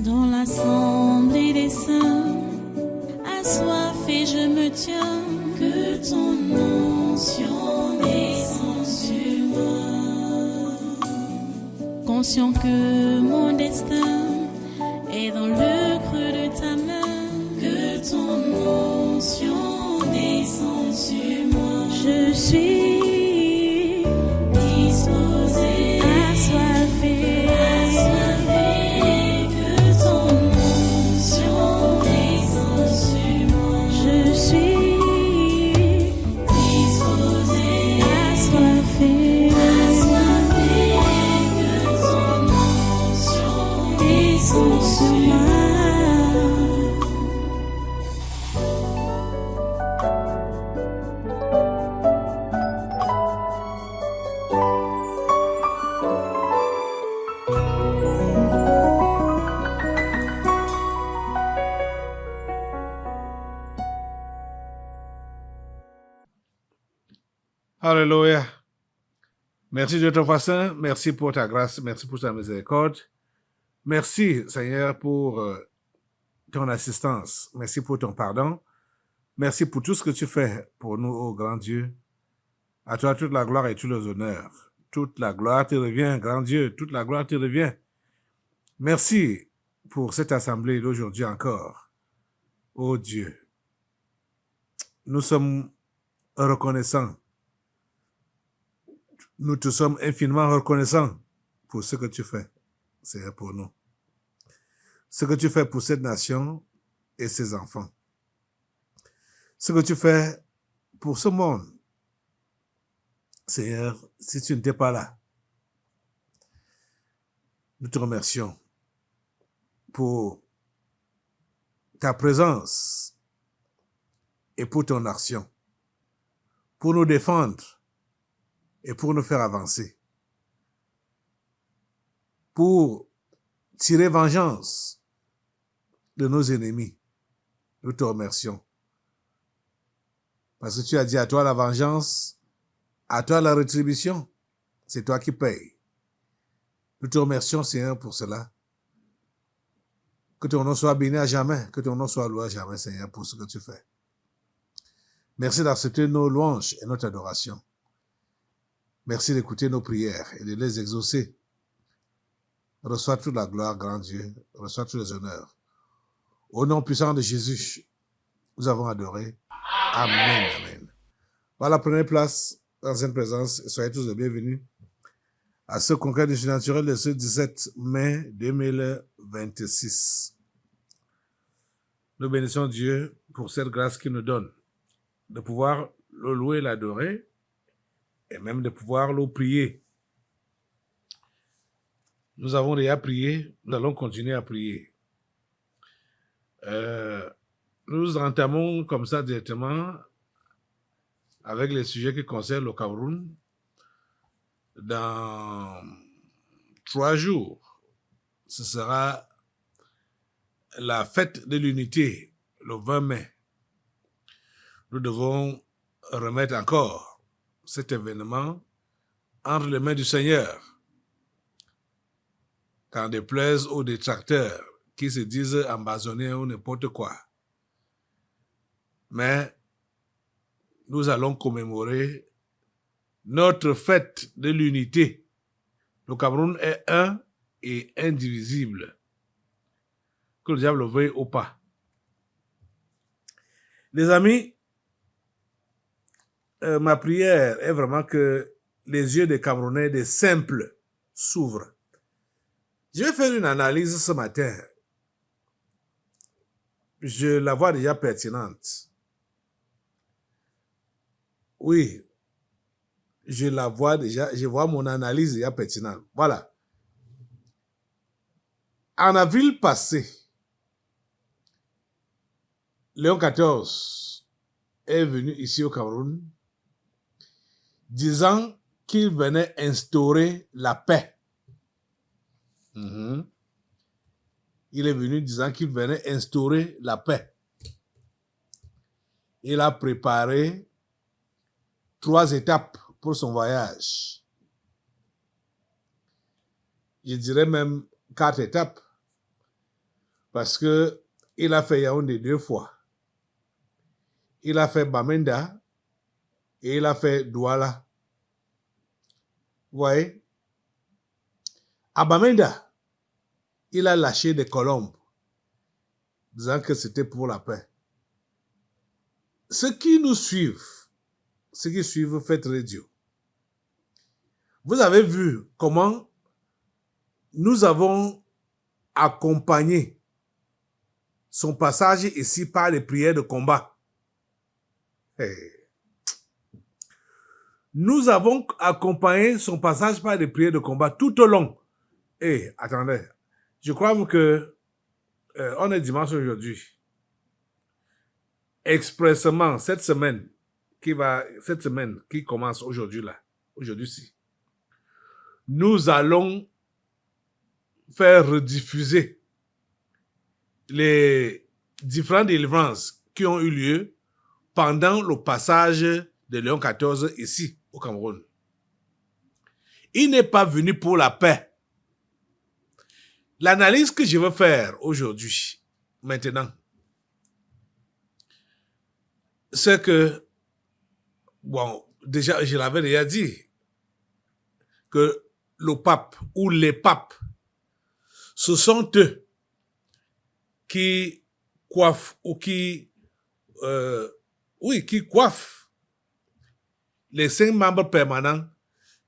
Dans l'assemblée des saints, assoiffé je me tiens, que ton onction descende sur moi. Conscient que mon destin est dans le creux de ta main, que ton onction descende sur moi. Je suis disposé, assoiffé, que ton onction descende sur moi. Je suis disposé, assoiffé, que ton onction descende sur moi. Alléluia. Merci de ton Saint, merci pour ta grâce, merci pour ta miséricorde. Merci, Seigneur, pour ton assistance. Merci pour ton pardon. Merci pour tout ce que tu fais pour nous, ô grand Dieu. À toi toute la gloire et tous les honneurs. Toute la gloire te revient, grand Dieu, toute la gloire te revient. Merci pour cette assemblée d'aujourd'hui encore. Ô Dieu, nous sommes reconnaissants. Nous te sommes infiniment reconnaissants pour ce que tu fais, Seigneur, pour nous. Ce que tu fais pour cette nation et ses enfants. Ce que tu fais pour ce monde. Seigneur, si tu n'étais pas là, nous te remercions pour ta présence et pour ton action, pour nous défendre et pour nous faire avancer, pour tirer vengeance de nos ennemis. Nous te remercions. Parce que tu as dit à toi la vengeance, à toi la rétribution. C'est toi qui payes. Nous te remercions, Seigneur, pour cela. Que ton nom soit béni à jamais, que ton nom soit loué à jamais, Seigneur, pour ce que tu fais. Merci d'accepter nos louanges et notre adoration. Merci d'écouter nos prières et de les exaucer. Reçois toute la gloire, grand Dieu. Reçois tous les honneurs. Au nom puissant de Jésus, nous avons adoré. Amen, amen. Voilà, prenez place dans cette présence et soyez tous les bienvenus à ce congrès du surnaturel de ce 17 mai 2026. Nous bénissons Dieu pour cette grâce qu'il nous donne de pouvoir le louer, l'adorer et même de pouvoir le prier. Nous avons déjà prié, nous allons continuer à prier. Nous entamons comme ça directement avec les sujets qui concernent le Cameroun. Dans 3 jours, ce sera la fête de l'unité, le 20 mai. Nous devons remettre encore cet événement entre les mains du Seigneur. Quand déplaise aux détracteurs qui se disent ambazonnés ou n'importe quoi. Mais nous allons commémorer notre fête de l'unité. Le Cameroun est un et indivisible. Que le diable le veuille ou pas. Les amis, ma prière est vraiment que les yeux des Camerounais, des simples, s'ouvrent. Je vais faire une analyse ce matin. Je la vois déjà pertinente. Oui, je la vois déjà, je vois mon analyse déjà pertinente. Voilà. En avril passé, Léon XIV est venu ici au Cameroun disant qu'il venait instaurer la paix. Il est venu disant qu'il venait instaurer la paix. Il a préparé 3 étapes pour son voyage. Je dirais même 4 étapes. Parce que il a fait Yaoundé 2 fois. Il a fait Bamenda et il a fait Douala. Vous voyez? À Bamenda, il a lâché des colombes, disant que c'était pour la paix. Ceux qui nous suivent, ceux qui suivent Fête Radio, vous avez vu comment nous avons accompagné son passage ici par les prières de combat. Hey. Nous avons accompagné son passage par les prières de combat tout au long. Et attendez, je crois que on est dimanche aujourd'hui. Expressément, cette semaine qui commence aujourd'hui-ci, nous allons faire rediffuser les différentes délivrances qui ont eu lieu pendant le passage de Léon XIV ici, au Cameroun. Il n'est pas venu pour la paix. L'analyse que je veux faire aujourd'hui, maintenant, c'est que, bon, déjà, je l'avais déjà dit, que le pape ou les papes, ce sont eux qui coiffent ou qui coiffent les 5 membres permanents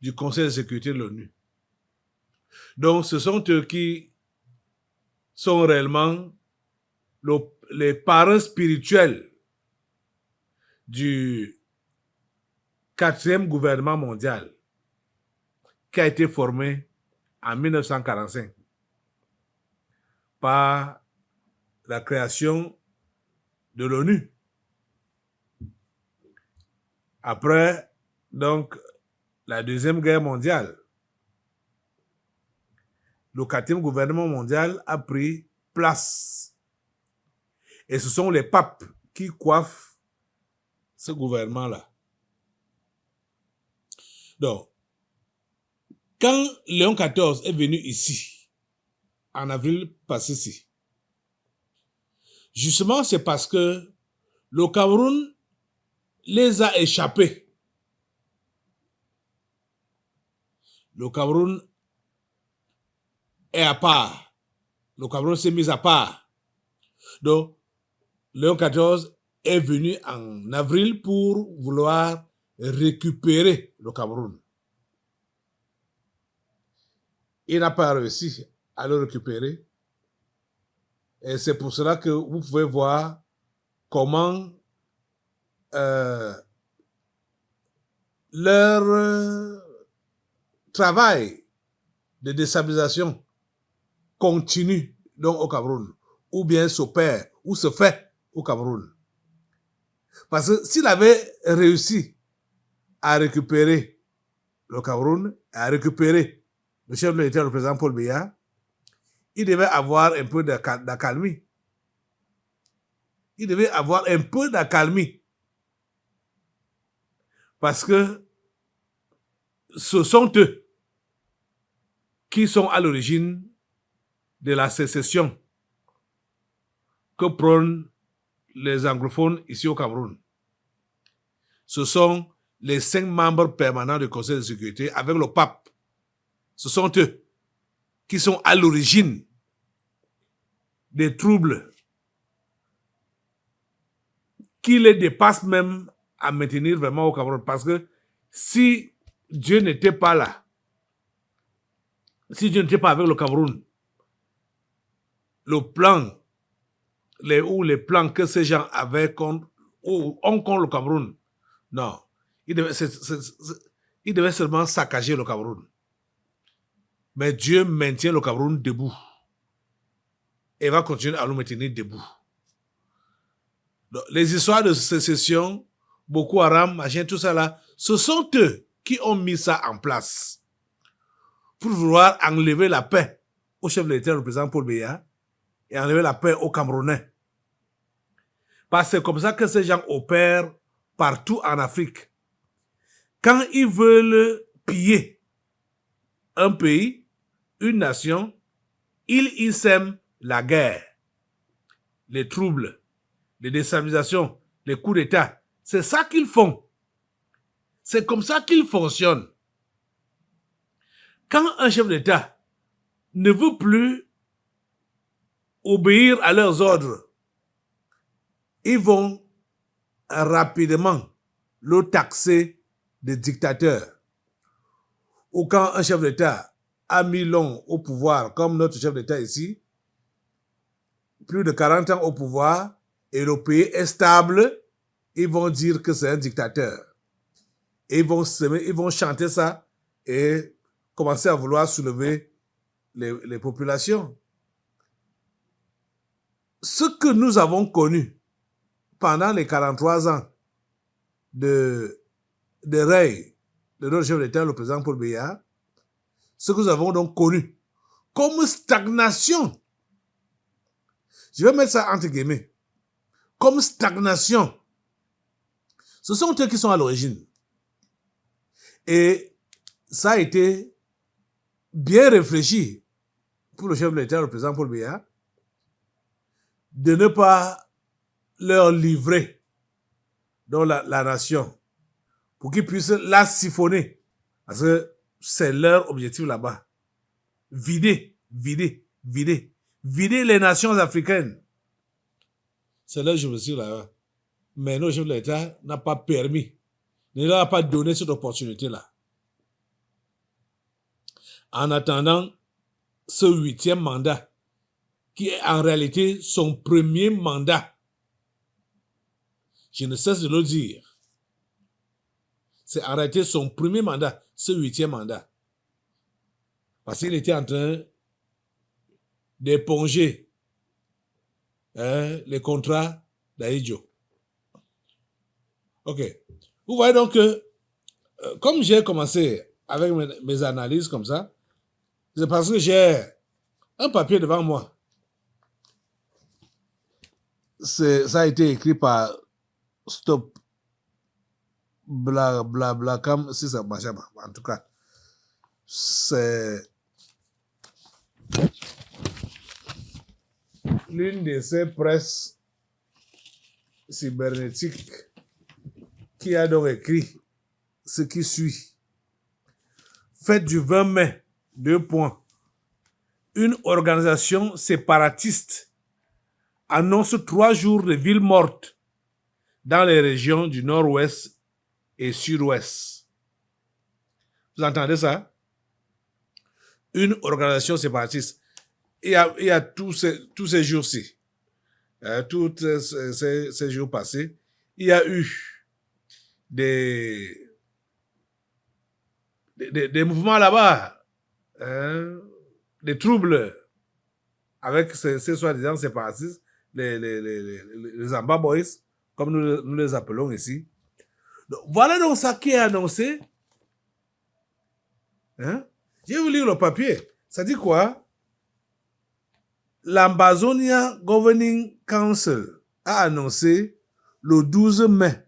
du Conseil de sécurité de l'ONU. Donc, ce sont eux qui sont réellement les parents spirituels du 4e gouvernement mondial qui a été formé en 1945 par la création de l'ONU. Après, donc, la Deuxième Guerre mondiale, le 4e gouvernement mondial a pris place. Et ce sont les papes qui coiffent ce gouvernement-là. Donc, quand Léon XIV est venu ici, en avril passé-ci, justement, c'est parce que le Cameroun les a échappés. Le Cameroun est à part. Le Cameroun s'est mis à part. Donc, Léon XIV est venu en avril pour vouloir récupérer le Cameroun. Il n'a pas réussi à le récupérer. Et c'est pour cela que vous pouvez voir comment leur travail de déstabilisation continue donc au Cameroun, ou bien s'opère, ou se fait au Cameroun. Parce que s'il avait réussi à récupérer le Cameroun, à récupérer le chef militaire, le président Paul Biya, il devait avoir un peu d'accalmie. Il devait avoir un peu d'accalmie. Parce que ce sont eux qui sont à l'origine de la sécession que prônent les anglophones ici au Cameroun. Ce sont les 5 membres permanents du Conseil de sécurité avec le pape. Ce sont eux qui sont à l'origine des troubles qui les dépassent même à maintenir vraiment au Cameroun. Parce que si Dieu n'était pas là, si Dieu n'était pas avec le Cameroun, le plan, les plans que ces gens avaient contre le Cameroun, non, il devait seulement saccager le Cameroun. Mais Dieu maintient le Cameroun debout et va continuer à le maintenir debout. Donc, les histoires de sécession, Boko Haram, machin, tout ça là, ce sont eux qui ont mis ça en place pour vouloir enlever la paix au chef de l'État, le président Paul Biya, et enlever la paix aux Camerounais. Parce que c'est comme ça que ces gens opèrent partout en Afrique. Quand ils veulent piller un pays, une nation, ils sèment la guerre. les troubles, les déstabilisations, les coups d'État. C'est ça qu'ils font. C'est comme ça qu'ils fonctionnent. Quand un chef d'État ne veut plus obéir à leurs ordres, ils vont rapidement le taxer de dictateur. Ou quand un chef d'État a mis long au pouvoir, comme notre chef d'État ici, plus de 40 ans au pouvoir, et le pays est stable, ils vont dire que c'est un dictateur. Et ils vont chanter ça et commencer à vouloir soulever les populations. Ce que nous avons connu pendant les 43 ans de règne de notre chef d'État, le président Paul Biya, ce que nous avons donc connu comme stagnation, je vais mettre ça entre guillemets, comme stagnation, ce sont eux qui sont à l'origine. Et ça a été bien réfléchi pour le chef de l'État, le président Paul Biya, de ne pas leur livrer dans la nation pour qu'ils puissent la siphonner. Parce que c'est leur objectif là-bas. Vider les nations africaines. C'est leur objectif là-bas. Mais notre chef de l'État n'a pas permis, ne leur a pas donné cette opportunité-là. En attendant ce 8e mandat, qui est en réalité son premier mandat, je ne cesse de le dire, c'est en réalité son premier mandat, ce 8e mandat. Parce qu'il était en train d'éponger les contrats d'Ahidjo. Ok. Vous voyez donc que, comme j'ai commencé avec mes analyses comme ça, c'est parce que j'ai un papier devant moi. Ça a été écrit par Stop Bla comme si ça marchait pas. En tout cas, c'est l'une de ces presses cybernétiques qui a donc écrit ce qui suit. Fête du 20 mai, 2 points. Une organisation séparatiste annonce 3 jours de ville morte dans les régions du nord-ouest et sud-ouest. Vous entendez ça? Une organisation séparatiste. Il y a tous ces jours-ci, tous ces jours passés, il y a eu des mouvements là-bas, des troubles avec ces soi-disant séparatistes, les Amba Boys, comme nous les appelons ici. Donc, voilà donc ça qui est annoncé. Je vais vous lire le papier. Ça dit quoi? L'Ambazonia Governing Council a annoncé le 12 mai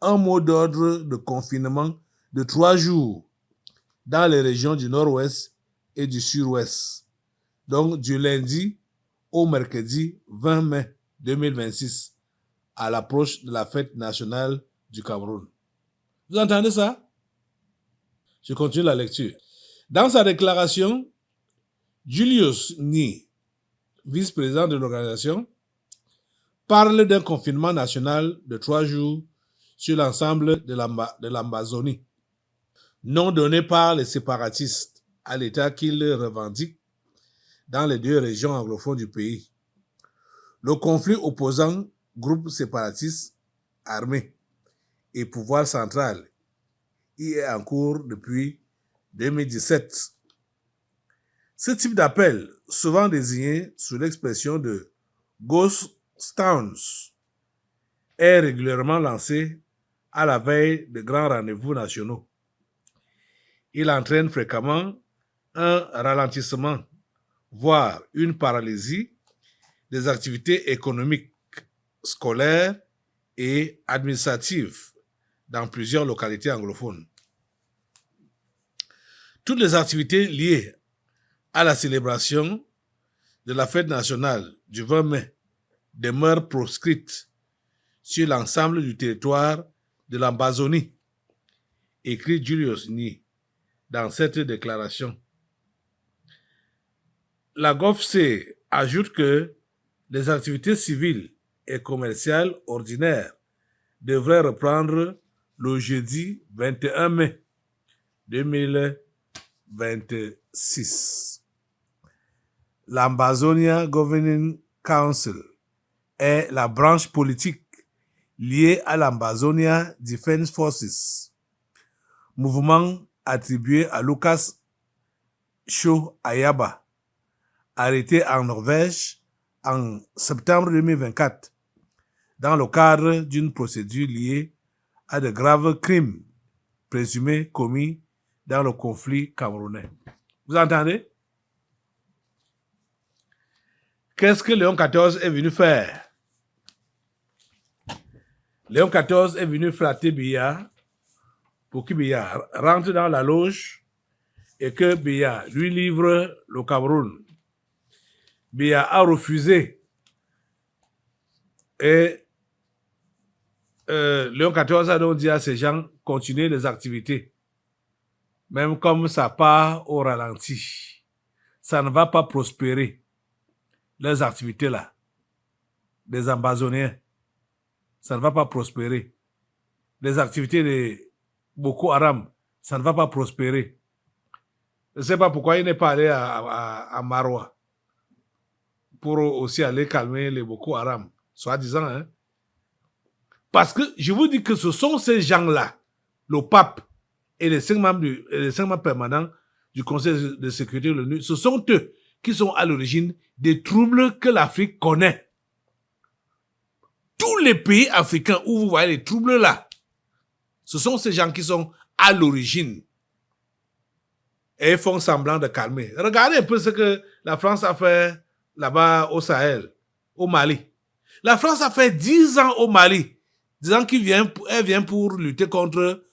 un mot d'ordre de confinement de 3 jours dans les régions du nord-ouest et du sud-ouest. Donc, du lundi au mercredi 20 mai 2026, à l'approche de la fête nationale du Cameroun. Vous entendez ça? Je continue la lecture. Dans sa déclaration, Julius Ni, vice-président de l'organisation, parle d'un confinement national de 3 jours sur l'ensemble de l'Amazonie, non donné par les séparatistes à l'État qu'ils revendiquent dans les 2 régions anglophones du pays. Le conflit opposant groupes séparatistes armés et pouvoir central y est en cours depuis 2017. Ce type d'appel, souvent désigné sous l'expression de Ghost Towns, est régulièrement lancé à la veille de grands rendez-vous nationaux. Il entraîne fréquemment un ralentissement, voire une paralysie des activités économiques, scolaires et administratives dans plusieurs localités anglophones. Toutes les activités liées à la célébration de la fête nationale du 20 mai demeure proscrite sur l'ensemble du territoire de l'Amazonie, écrit Julius Nye dans cette déclaration. La GOFC ajoute que les activités civiles et commerciales ordinaires devraient reprendre le jeudi 21 mai 2026. L'Amazonia Governing Council est la branche politique liée à l'Amazonia Defense Forces, mouvement attribué à Lucas Shaw Ayaba, arrêté en Norvège en septembre 2024 dans le cadre d'une procédure liée à de graves crimes présumés commis dans le conflit camerounais. Vous entendez? Qu'est-ce que Léon XIV est venu faire? Léon XIV est venu flatter Biya pour que Biya rentre dans la loge et que Biya lui livre le Cameroun. Biya a refusé et Léon XIV a donc dit à ces gens continuez les activités. Même comme ça part au ralenti, ça ne va pas prospérer, les activités là, des Amazoniens, ça ne va pas prospérer. Les activités de Boko Haram, ça ne va pas prospérer. Je ne sais pas pourquoi il n'est pas allé à Maroua pour aussi aller calmer les Boko Haram, soi-disant, hein. Parce que je vous dis que ce sont ces gens-là, le pape et les 5 membres permanents du Conseil de sécurité de l'ONU, ce sont eux qui sont à l'origine des troubles que l'Afrique connaît. Tous les pays africains où vous voyez les troubles là, ce sont ces gens qui sont à l'origine. Et ils font semblant de calmer. Regardez un peu ce que la France a fait là-bas au Sahel, au Mali. La France a fait 10 ans au Mali. 10 ans elle vient pour lutter contre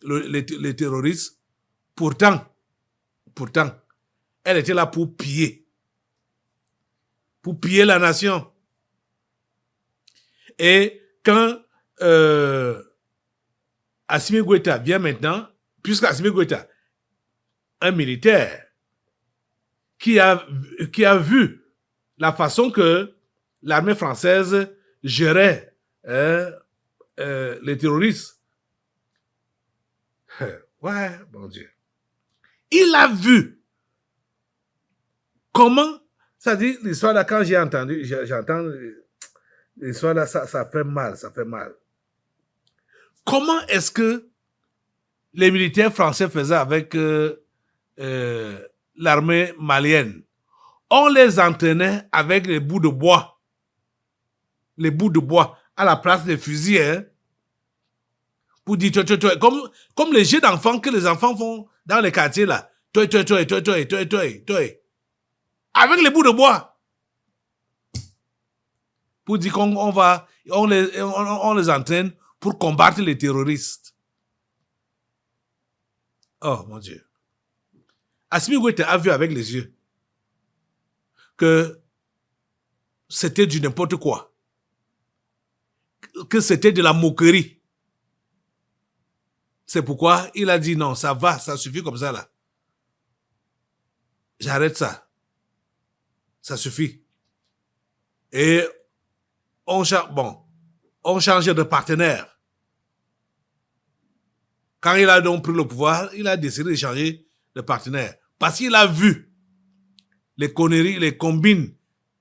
les terroristes. Pourtant, elle était là pour piller la nation. Et quand Assimi Goïta vient maintenant, puisque Assimi Goïta, un militaire qui a vu la façon que l'armée française gérait les terroristes. Ouais, bon Dieu. Il a vu comment, ça dit, l'histoire là, quand j'entends l'histoire là, ça fait mal. Comment est-ce que les militaires français faisaient avec l'armée malienne? On les entraînait avec les bouts de bois. Les bouts de bois à la place des fusils, hein? Pour dire comme les jeux d'enfants que les enfants font dans les quartiers là. Avec les bouts de bois. Pour dire on les entraîne pour combattre les terroristes. Oh mon Dieu. Assimi Goïta a vu avec les yeux que c'était du n'importe quoi. Que c'était de la moquerie. C'est pourquoi il a dit non, ça va, ça suffit comme ça là. J'arrête ça. Ça suffit. Et on changeait de partenaire. Quand il a donc pris le pouvoir, il a décidé de changer de partenaire. Parce qu'il a vu les conneries, les combines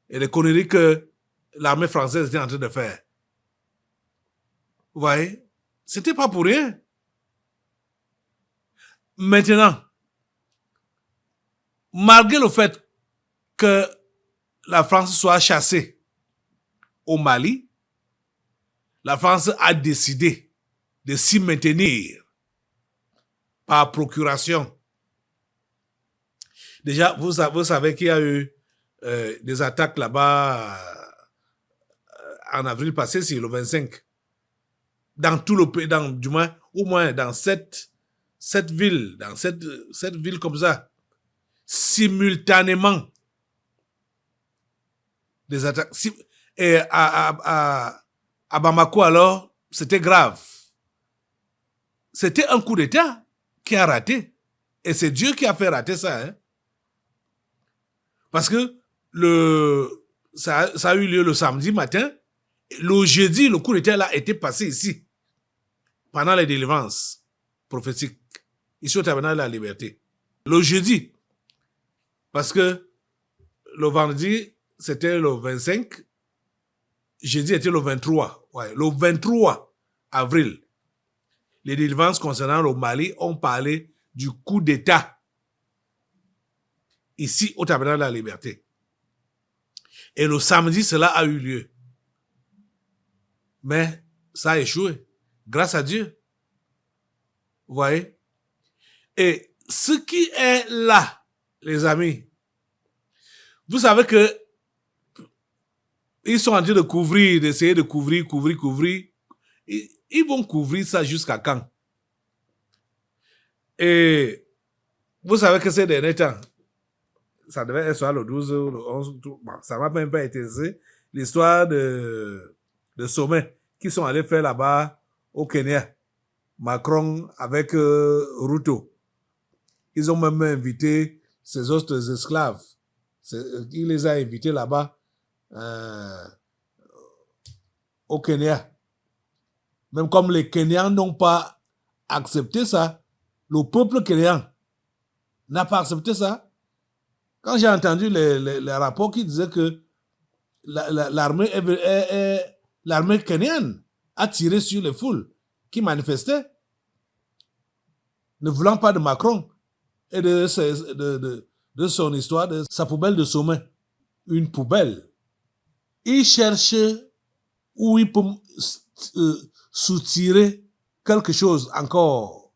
et les conneries que l'armée française était en train de faire. Vous voyez? C'était pas pour rien. Maintenant, malgré le fait que la France soit chassée au Mali, la France a décidé de s'y maintenir par procuration. Déjà, vous savez qu'il y a eu des attaques là-bas en avril passé, c'est le 25. Dans tout le pays, du moins, au moins dans cette ville, dans cette ville comme ça, simultanément. des attaques. Et à Bamako, alors, c'était grave. C'était un coup d'État qui a raté. Et c'est Dieu qui a fait rater ça. Hein? Parce que ça a eu lieu le samedi matin. Le jeudi, le coup d'État là était passé ici. Pendant les délivrances prophétiques. Ici au Tabernacle de la Liberté. Le jeudi. Parce que le vendredi, c'était le 25. Jeudi était le 23. Ouais, le 23 avril. Les délivrances concernant le Mali ont parlé du coup d'État ici au Tabernacle de la Liberté. Et le samedi, cela a eu lieu. Mais ça a échoué. Grâce à Dieu. Vous voyez? Et ce qui est là, les amis, vous savez que ils sont en train de couvrir, d'essayer de couvrir. Ils vont couvrir ça jusqu'à quand? Et vous savez que ces derniers temps, ça devait être soit le 12 ou le 11, bon, ça m'a même pas été l'histoire de sommet qui sont allés faire là-bas au Kenya. Macron avec Ruto. Ils ont même invité ces autres esclaves. Il les a invités là-bas au Kenya. Même comme les Kenyans n'ont pas accepté ça, le peuple kenyan n'a pas accepté ça. Quand j'ai entendu les rapports qui disaient que l'armée kenyane a tiré sur les foules qui manifestaient, ne voulant pas de Macron et de son histoire, de sa poubelle de sommet. Une poubelle. Il cherche où il peut soutirer quelque chose encore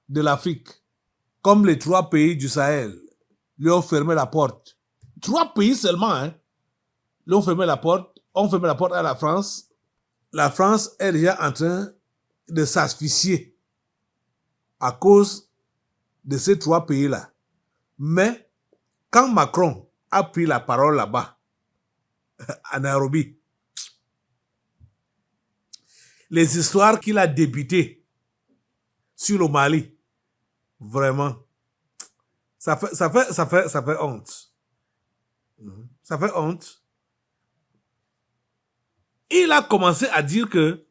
de l'Afrique. Comme les 3 pays du Sahel lui ont fermé la porte. 3 pays seulement, hein, lui ont fermé la porte à la France. La France est déjà en train de s'asphyxier à cause de ces 3 pays-là. Mais quand Macron a pris la parole là-bas, à Nairobi, les histoires qu'il a débutées sur le Mali, vraiment, ça fait honte. Ça fait honte. Il a commencé à dire que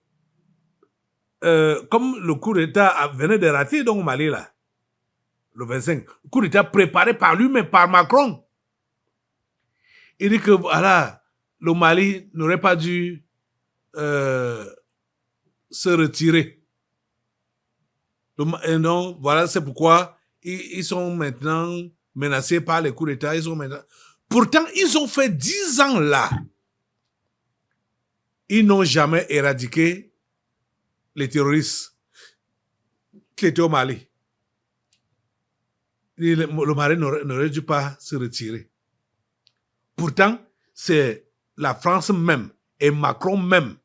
comme le coup d'État venait de rater donc au Mali là, le 25, le coup d'État préparé par lui, mais par Macron. Il dit que voilà, le Mali n'aurait pas dû se retirer. Et non, voilà, c'est pourquoi ils sont maintenant menacés par les coups d'État. Pourtant, ils ont fait 10 ans là. Ils n'ont jamais éradiqué les terroristes qui étaient au Mali. Le Mali n'aurait dû pas se retirer. Pourtant, c'est la France même et Macron même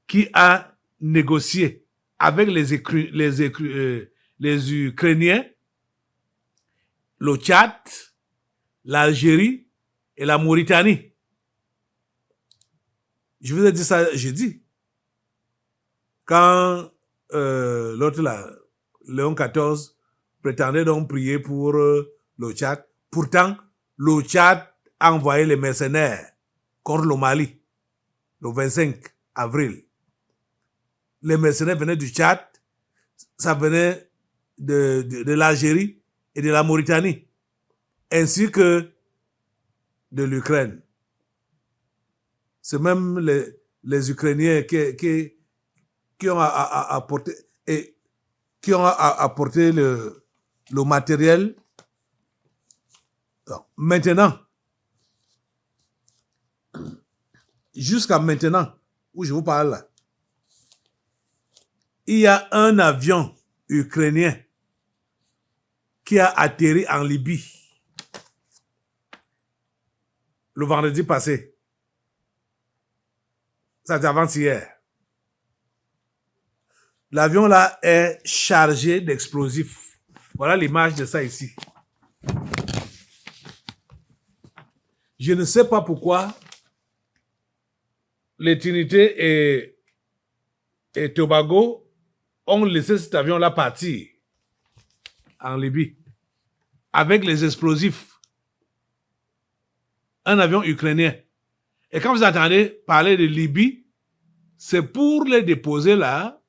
qui a négocié avec les Ukrainiens, le Tchad, l'Algérie et la Mauritanie. Je vous ai dit ça jeudi. Quand l'autre là, Léon XIV, prétendait donc prier pour le Tchad. Pourtant, le Tchad a envoyé les mercenaires contre le Mali le 25 avril. Les mercenaires venaient du Tchad, ça venait de l'Algérie et de la Mauritanie, ainsi que de l'Ukraine. C'est même les Ukrainiens qui ont apporté le matériel. Alors, maintenant, jusqu'à maintenant, où je vous parle là, il y a un avion ukrainien qui a atterri en Libye le vendredi passé. Ça c'est avant-hier. L'avion là est chargé d'explosifs. Voilà l'image de ça ici. Je ne sais pas pourquoi les Trinité et Tobago ont laissé cet avion-là partir en Libye avec les explosifs. Un avion ukrainien. Et quand vous entendez parler de Libye, c'est pour les déposer là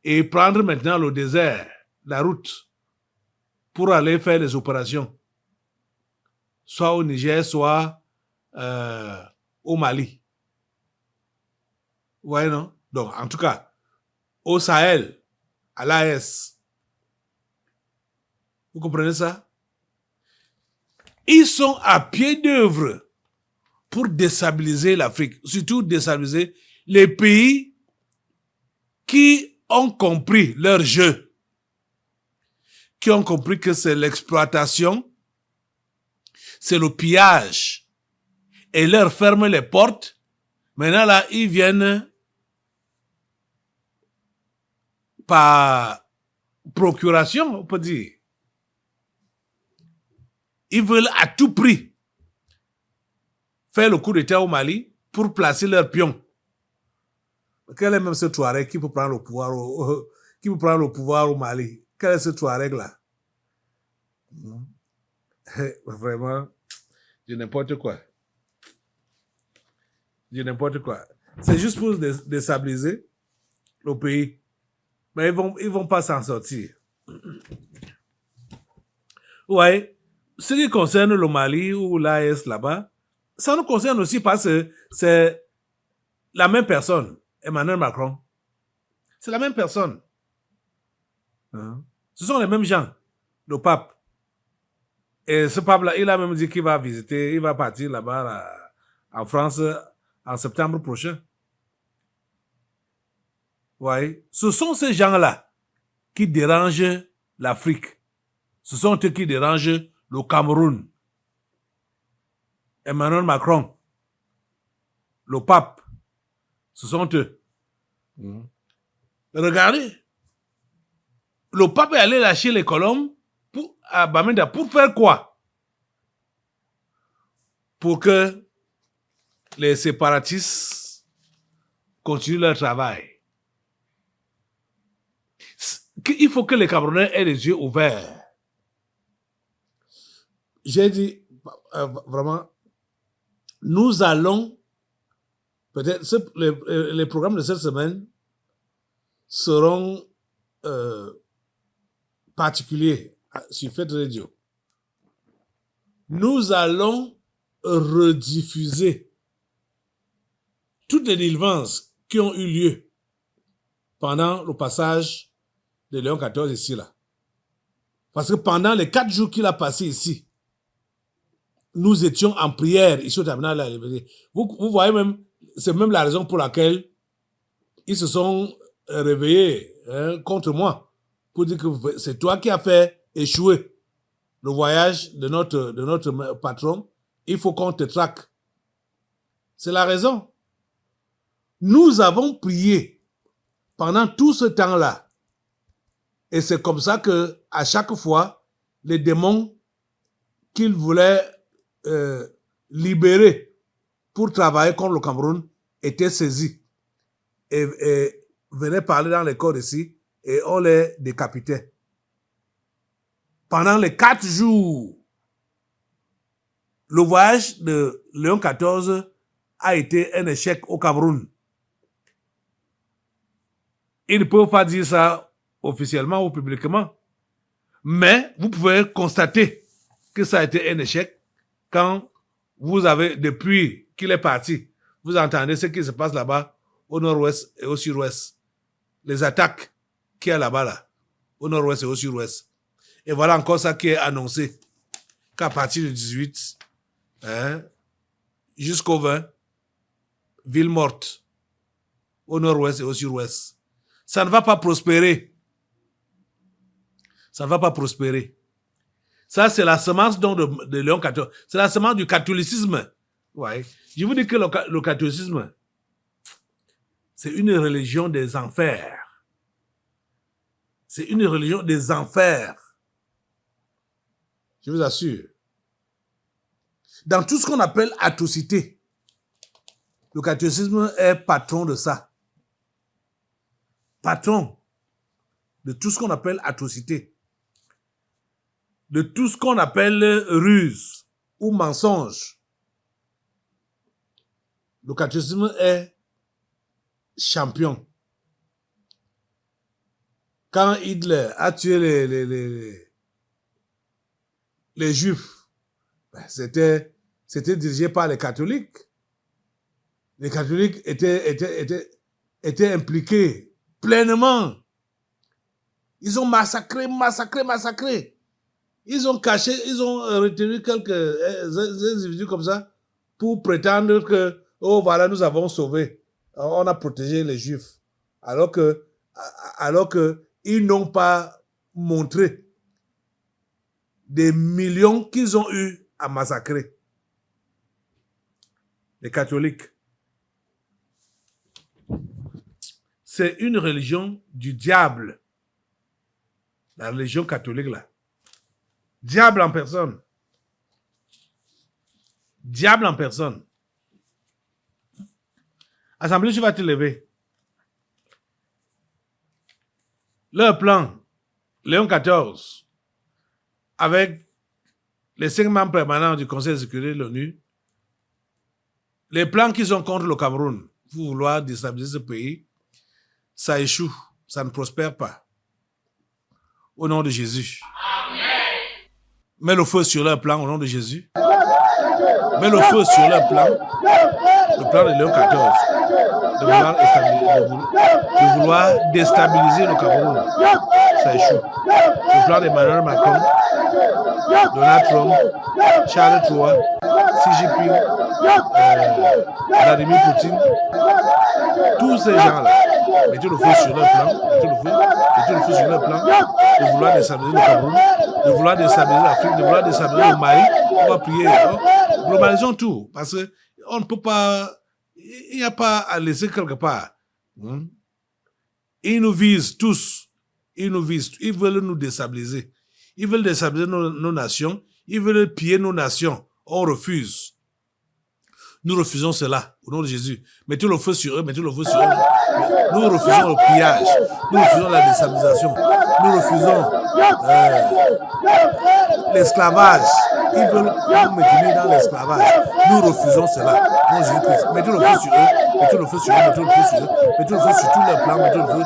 et prendre maintenant le désert, la route, pour aller faire les opérations. Soit au Niger, soit au Mali. Ouais, non? Donc, en tout cas, au Sahel, à l'AS. Vous comprenez ça? Ils sont à pied d'œuvre pour déstabiliser l'Afrique, surtout déstabiliser les pays qui ont compris leur jeu, qui ont compris que c'est l'exploitation, c'est le pillage, et leur ferment les portes. Maintenant, là, ils viennent par procuration, on peut dire. Ils veulent à tout prix faire le coup d'État au Mali pour placer leurs pions. Quel est même ce Touareg qui peut prendre le pouvoir au Mali? Quel est ce Touareg-là? Vraiment, je n'importe quoi. C'est juste pour déstabiliser le pays. Mais ils vont pas s'en sortir. Ouais. Ce qui concerne le Mali ou l'AS là-bas, ça nous concerne aussi parce que c'est la même personne, Emmanuel Macron. C'est la même personne. Ce sont les mêmes gens, le pape. Et ce pape-là, il a même dit qu'il va visiter, il va partir là-bas en France en septembre prochain. Ouais. Ce sont ces gens-là qui dérangent l'Afrique. Ce sont eux qui dérangent le Cameroun. Emmanuel Macron. Le pape. Ce sont eux. Regardez. Le pape est allé lâcher les colombes à Bamenda pour faire quoi? Pour que les séparatistes continuent leur travail. Il faut que les Camerounais aient les yeux ouverts. J'ai dit, vraiment, nous allons, peut-être, les programmes de cette semaine seront particuliers sur Fête Radio. Nous allons rediffuser toutes les délivrances qui ont eu lieu pendant le passage de Léon XIV ici, là. Parce que pendant les 4 jours qu'il a passé ici, nous étions en prière ici au terminal de la Liberté. Vous voyez même, c'est même la raison pour laquelle ils se sont réveillés contre moi, pour dire que c'est toi qui as fait échouer le voyage de notre patron, il faut qu'on te traque. C'est la raison. Nous avons prié pendant tout ce temps-là. Et c'est comme ça que, à chaque fois, les démons qu'ils voulaient libérer pour travailler contre le Cameroun étaient saisis et venaient parler dans les corps ici et on les décapitait. Pendant les 4 jours, le voyage de Léon XIV a été un échec au Cameroun. Ils ne peuvent pas dire ça officiellement ou publiquement, mais vous pouvez constater que ça a été un échec quand vous avez, depuis qu'il est parti, vous entendez ce qui se passe là-bas au nord-ouest et au sud-ouest. Les attaques qu'il y a là-bas, là, au nord-ouest et au sud-ouest. Et voilà encore ça qui est annoncé, qu'à partir du 18 jusqu'au 20, ville morte, au nord-ouest et au sud-ouest. Ça ne va pas prospérer. Ça ne va pas prospérer. Ça, c'est la semence de Léon XIV. C'est la semence du catholicisme. Ouais. Je vous dis que le catholicisme, c'est une religion des enfers. C'est une religion des enfers. Je vous assure. Dans tout ce qu'on appelle atrocité, le catholicisme est patron de ça. Patron de tout ce qu'on appelle atrocité. De tout ce qu'on appelle ruse ou mensonge. Le catholicisme est champion. Quand Hitler a tué les Juifs, c'était dirigé par les catholiques. Les catholiques étaient impliqués pleinement. Ils ont massacré. Ils ont caché, ils ont retenu quelques individus comme ça pour prétendre que, oh voilà, nous avons sauvé. On a protégé les Juifs. Alors que ils n'ont pas montré des millions qu'ils ont eu à massacrer. Les catholiques. C'est une religion du diable. La religion catholique, là. Diable en personne. Diable en personne. Assemblée, tu vas te lever. Leur plan, Léon XIV, avec les 5 membres permanents du Conseil de sécurité de l'ONU, les plans qu'ils ont contre le Cameroun pour vouloir déstabiliser ce pays, ça échoue, ça ne prospère pas. Au nom de Jésus. Mets le feu sur leur plan au nom de Jésus. Mets le feu sur leur plan. Le plan de Léon XIV. De vouloir déstabiliser le Cameroun. Ça échoue. Le plan d'Emmanuel Macron, Donald Trump, Charles III, Xi Jinping, Vladimir Poutine, tous ces gens-là, mettez le feu sur leur plan, mettez le feu sur leur plan de vouloir déstabiliser le Cameroun, de vouloir déstabiliser l'Afrique, de vouloir déstabiliser le Mali. On va prier. Globalisons tout, parce qu'on ne peut pas, il n'y a pas à laisser quelque part. Ils nous visent tous. Ils veulent nous déstabiliser. Ils veulent déstabiliser nos nations. Ils veulent piller nos nations. On refuse. Nous refusons cela, au nom de Jésus. Mettez le feu sur eux, mettez le feu sur eux. Nous refusons le pillage. Nous refusons la déstabilisation. Nous refusons l'esclavage. Ils veulent nous maintenir dans l'esclavage. Nous refusons cela. Au nom de Jésus-Christ. Mettez le feu sur eux, mettez le feu sur eux, mettez le feu sur eux, mettez le feu sur tous leurs plans, mettez le feu de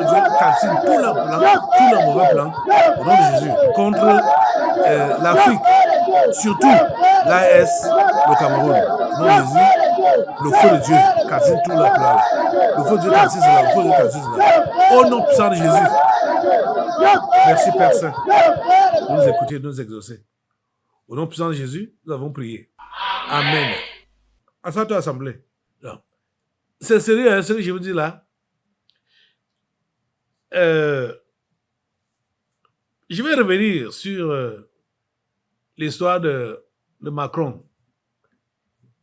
Dieu, calcine tous leurs plans, tous leurs mauvais plans, au nom de Jésus, contre l'Afrique, surtout l'AS, le Cameroun. Au nom de Jésus, le feu de Dieu calcine tous leurs plans. Le feu de Dieu calcine cela, le feu de Dieu calcine cela. Au nom puissant de Jésus. Merci Père Saint de nous écouter, de nous exaucer. Au nom puissant de Jésus, nous avons prié. Amen. Assois-toi, assemblée. C'est sérieux, hein, ce que je vous dis là. Je vais revenir sur l'histoire de Macron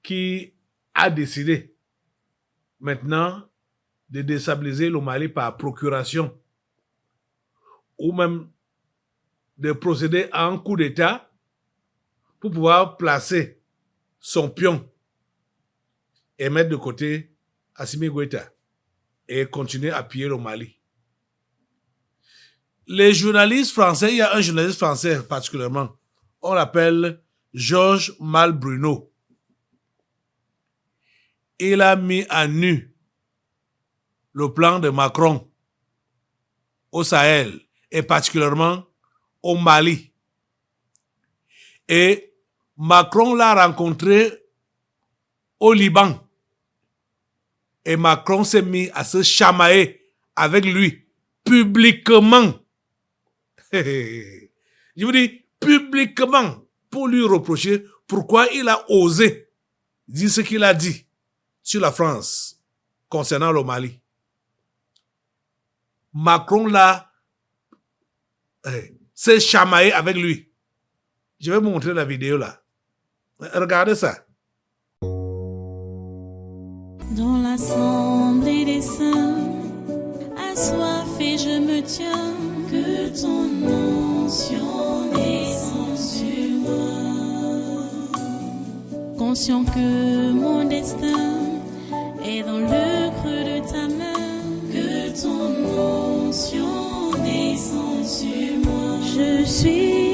qui a décidé maintenant de déstabiliser le Mali par procuration ou même de procéder à un coup d'État pour pouvoir placer son pion et mettre de côté Assimi Goïta et continuer à piller le Mali. Les journalistes français, il y a un journaliste français particulièrement, on l'appelle Georges Malbruno. Il a mis à nu le plan de Macron au Sahel et particulièrement au Mali. Et Macron l'a rencontré au Liban. Et Macron s'est mis à se chamailler avec lui publiquement. Je vous dis publiquement pour lui reprocher pourquoi il a osé dire ce qu'il a dit sur la France concernant le Mali. Macron l'a s'est chamaillé avec lui. Je vais vous montrer la vidéo là. Regardez ça. Dans l'assemblée des saints, assoiffé je me tiens, que ton onction descende sur moi. conscient que mon destin est dans le creux de ta main, que ton onction descend sur moi. Je suis